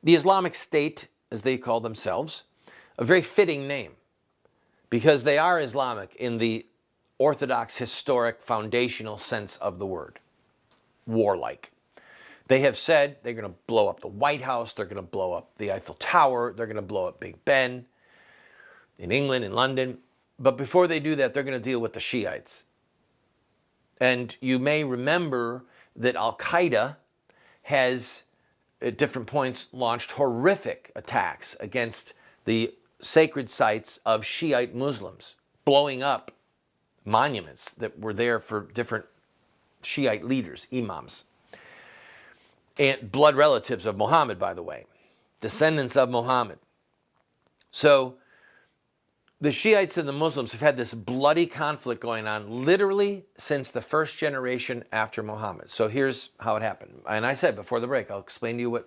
The Islamic State, as they call themselves, a very fitting name because they are Islamic in the orthodox, historic, foundational sense of the word, warlike. They have said they're going to blow up the White House, they're going to blow up the Eiffel Tower, they're going to blow up Big Ben in England, in London. But before they do that, they're going to deal with the Shiites. And you may remember that Al-Qaeda has, at different points, launched horrific attacks against the sacred sites of Shiite Muslims, blowing up monuments that were there for different Shiite leaders, imams, and blood relatives of Muhammad, by the way, descendants of Muhammad. So the Shiites and the Muslims have had this bloody conflict going on literally since the first generation after Muhammad. So here's how it happened. And I said before the break, I'll explain to you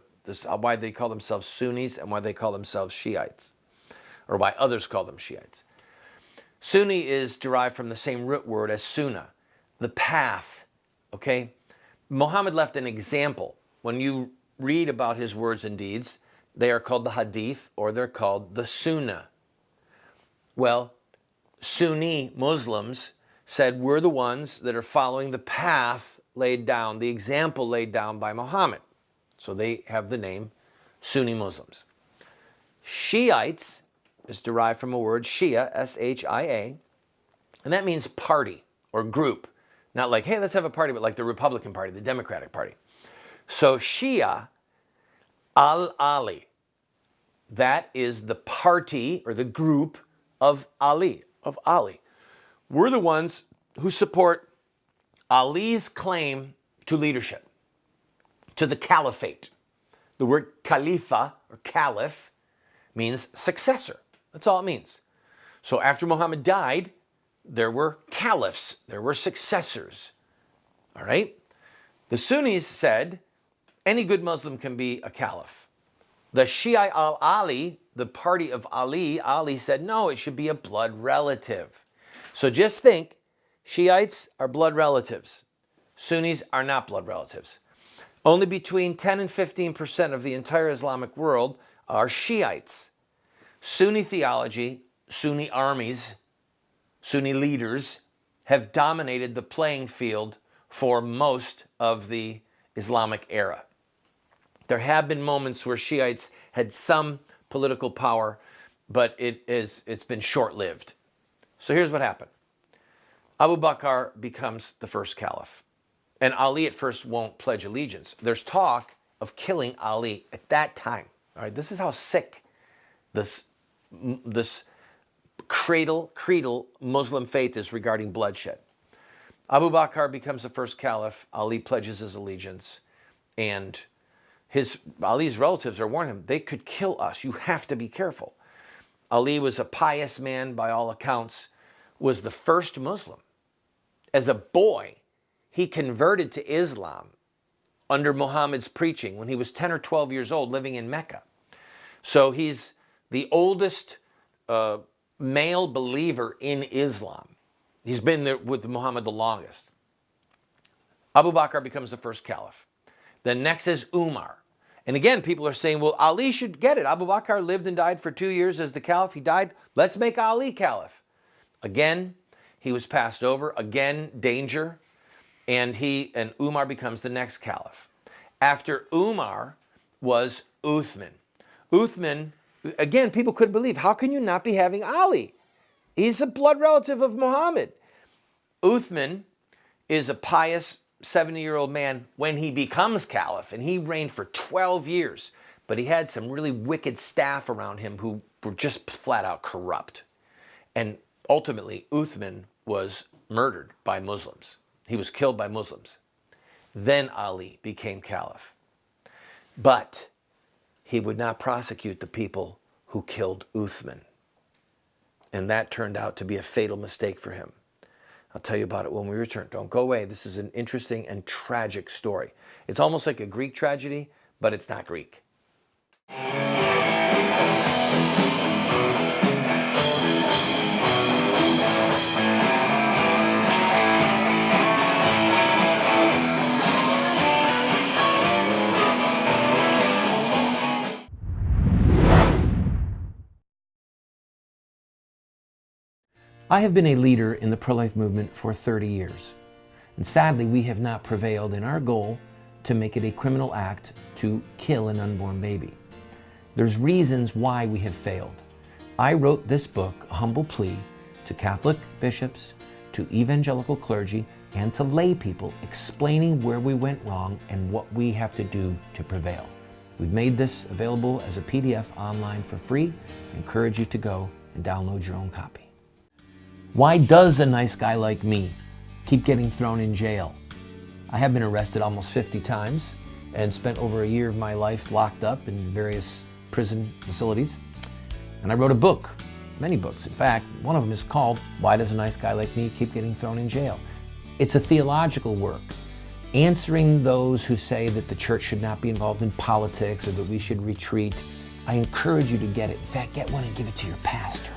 why they call themselves Sunnis and why they call themselves Shiites, or why others call them Shiites. Sunni is derived from the same root word as sunnah, the path, okay? Muhammad left an example. When you read about his words and deeds, they are called the hadith or they're called the sunnah. Well, Sunni Muslims said we're the ones that are following the path laid down, the example laid down by Muhammad. So they have the name Sunni Muslims. Shiites is derived from a word Shia, S-H-I-A, and that means party or group. Not like, hey, let's have a party, but like the Republican Party, the Democratic Party. So Shia al-Ali, that is the party or the group of Ali. We're the ones who support Ali's claim to leadership, to the caliphate. The word khalifa or caliph means successor. That's all it means. So after Muhammad died, there were caliphs, there were successors. All right? The Sunnis said any good Muslim can be a caliph. The Shia al-Ali, the party of Ali said, no, it should be a blood relative. So just think, Shiites are blood relatives. Sunnis are not blood relatives. Only between 10 and 15% of the entire Islamic world are Shiites. Sunni theology, Sunni armies, Sunni leaders have dominated the playing field for most of the Islamic era. There have been moments where Shiites had some political power, but it's been short-lived. So here's what happened. Abu Bakr becomes the first caliph, and Ali at first won't pledge allegiance. There's talk of killing Ali at that time. All right, this is how sick this creedal Muslim faith is regarding bloodshed. Abu Bakr becomes the first caliph. Ali pledges his allegiance, and Ali's relatives are warning him, they could kill us. You have to be careful. Ali was a pious man by all accounts, was the first Muslim. As a boy, he converted to Islam under Muhammad's preaching when he was 10 or 12 years old living in Mecca. So he's the oldest male believer in Islam. He's been there with Muhammad the longest. Abu Bakr becomes the first caliph. Then next is Umar. And again, people are saying, well, Ali should get it. Abu Bakr lived and died for 2 years as the caliph. He died. Let's make Ali caliph. Again, he was passed over. Again, danger. And Umar becomes the next caliph. After Umar was Uthman. Uthman, again, people couldn't believe, how can you not be having Ali? He's a blood relative of Muhammad. Uthman is a pious 70-year-old man when he becomes caliph, and he reigned for 12 years. But he had some really wicked staff around him who were just flat out corrupt. And ultimately, Uthman was murdered by Muslims. He was killed by Muslims. Then Ali became caliph. But he would not prosecute the people who killed Uthman. And that turned out to be a fatal mistake for him. I'll tell you about it when we return. Don't go away. This is an interesting and tragic story. It's almost like a Greek tragedy, but it's not Greek. I have been a leader in the pro-life movement for 30 years, and sadly we have not prevailed in our goal to make it a criminal act to kill an unborn baby. There's reasons why we have failed. I wrote this book, A Humble Plea, to Catholic bishops, to evangelical clergy, and to lay people, explaining where we went wrong and what we have to do to prevail. We've made this available as a PDF online for free. I encourage you to go and download your own copy. Why does a nice guy like me keep getting thrown in jail? I have been arrested almost 50 times and spent over a year of my life locked up in various prison facilities. And I wrote a book, many books. In fact, one of them is called Why Does a Nice Guy Like Me Keep Getting Thrown in Jail? It's a theological work, answering those who say that the church should not be involved in politics or that we should retreat. I encourage you to get it. In fact, get one and give it to your pastor.